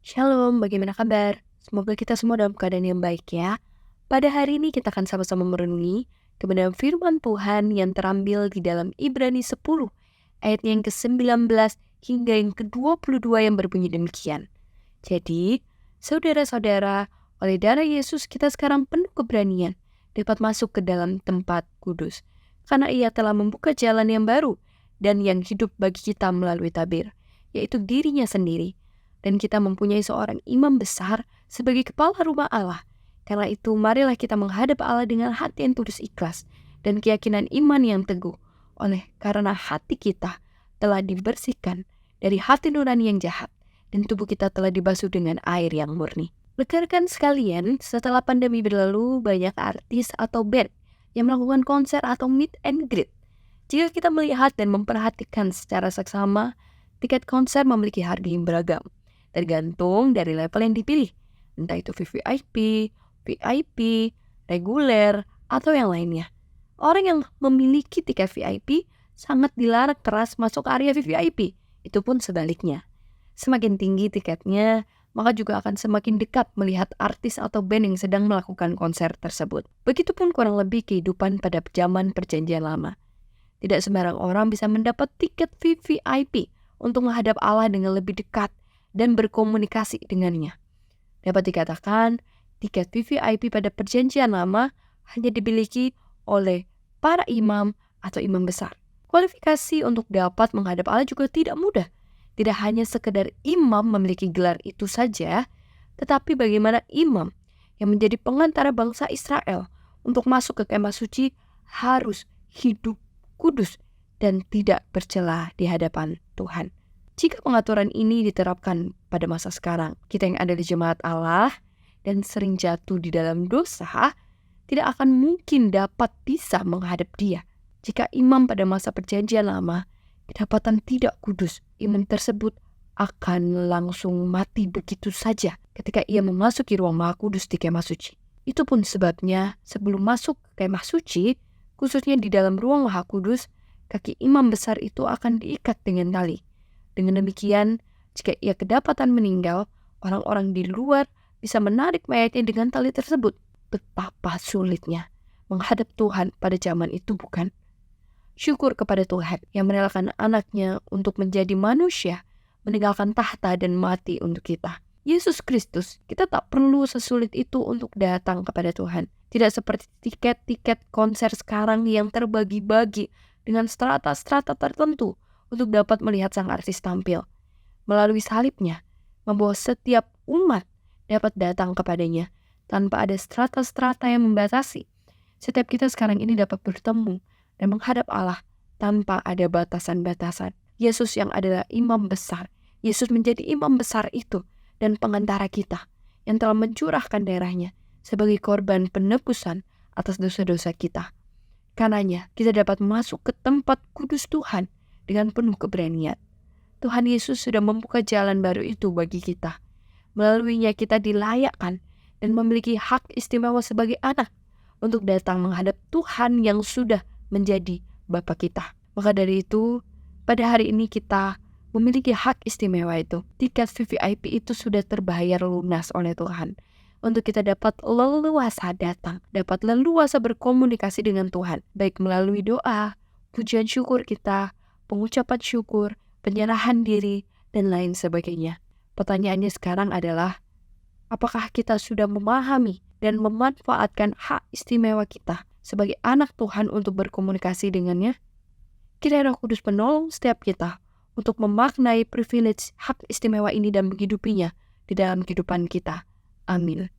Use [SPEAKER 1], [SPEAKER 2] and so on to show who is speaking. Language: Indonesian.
[SPEAKER 1] Shalom, bagaimana kabar? Semoga kita semua dalam keadaan yang baik ya. Pada hari ini kita akan sama-sama merenungi kebenaran firman Tuhan yang terambil di dalam Ibrani 10, ayat yang ke-19 hingga yang ke-22 yang berbunyi demikian. Jadi, saudara-saudara, oleh darah Yesus kita sekarang penuh keberanian dapat masuk ke dalam tempat kudus. Karena ia telah membuka jalan yang baru dan yang hidup bagi kita melalui tabir, yaitu dirinya sendiri. Dan kita mempunyai seorang imam besar sebagai kepala rumah Allah. Karena itu marilah kita menghadap Allah dengan hati yang tulus ikhlas dan keyakinan iman yang teguh. Karena hati kita telah dibersihkan dari hati nurani yang jahat dan tubuh kita telah dibasuh dengan air yang murni. Rekan-rekan sekalian, setelah pandemi berlalu, banyak artis atau band yang melakukan konser atau meet and greet. Jika kita melihat dan memperhatikan secara seksama, tiket konser memiliki harga yang beragam, tergantung dari level yang dipilih, entah itu VVIP, VIP, reguler, atau yang lainnya. Orang yang memiliki tiket VIP sangat dilarang keras masuk area VVIP, itu pun sebaliknya. Semakin tinggi tiketnya, maka juga akan semakin dekat melihat artis atau band yang sedang melakukan konser tersebut. Begitupun kurang lebih kehidupan pada zaman perjanjian lama. Tidak sembarang orang bisa mendapat tiket VVIP untuk menghadap Allah dengan lebih dekat dan berkomunikasi dengannya. Dapat dikatakan, tiket VVIP pada perjanjian lama hanya dimiliki oleh para imam atau imam besar. Kualifikasi untuk dapat menghadap Allah juga tidak mudah. Tidak hanya sekedar imam memiliki gelar itu saja, tetapi bagaimana imam yang menjadi pengantara bangsa Israel untuk masuk ke kemah suci harus hidup kudus dan tidak bercela di hadapan Tuhan. Jika pengaturan ini diterapkan pada masa sekarang, kita yang ada di jemaat Allah dan sering jatuh di dalam dosa, tidak akan mungkin dapat bisa menghadap Dia. Jika imam pada masa perjanjian lama kedapatan tidak kudus, imam tersebut akan langsung mati begitu saja ketika ia memasuki ruang maha kudus di kemah suci. Itu pun sebabnya sebelum masuk ke kemah suci, khususnya di dalam ruang maha kudus, kaki imam besar itu akan diikat dengan tali. Dengan demikian, jika ia kedapatan meninggal, orang-orang di luar bisa menarik mayatnya dengan tali tersebut. Betapa sulitnya menghadap Tuhan pada zaman itu, bukan? Syukur kepada Tuhan yang merelakan anaknya untuk menjadi manusia, meninggalkan tahta dan mati untuk kita. Yesus Kristus, kita tak perlu sesulit itu untuk datang kepada Tuhan. Tidak seperti tiket-tiket konser sekarang yang terbagi-bagi dengan strata-strata tertentu untuk dapat melihat sang artis tampil. Melalui salibnya, membawa setiap umat dapat datang kepadanya tanpa ada strata-strata yang membatasi. Setiap kita sekarang ini dapat bertemu dan menghadap Allah tanpa ada batasan-batasan. Yesus yang adalah imam besar, Yesus menjadi imam besar itu dan pengantara kita yang telah mencurahkan darahnya sebagai korban penebusan atas dosa-dosa kita. Karenanya kita dapat masuk ke tempat kudus Tuhan dengan penuh keberanian. Tuhan Yesus sudah membuka jalan baru itu bagi kita. Melaluinya kita dilayakkan dan memiliki hak istimewa sebagai anak untuk datang menghadap Tuhan yang sudah menjadi Bapa kita. Maka dari itu, pada hari ini kita memiliki hak istimewa itu. Tiket VVIP itu sudah terbayar lunas oleh Tuhan. Untuk kita dapat leluasa datang, dapat leluasa berkomunikasi dengan Tuhan, baik melalui doa, pujian syukur kita, pengucapan syukur, penyerahan diri, dan lain sebagainya. Pertanyaannya sekarang adalah, apakah kita sudah memahami dan memanfaatkan hak istimewa kita sebagai anak Tuhan untuk berkomunikasi dengannya? Kiranya Roh Kudus menolong setiap kita untuk memaknai privilege hak istimewa ini dan menghidupinya di dalam kehidupan kita. Amin.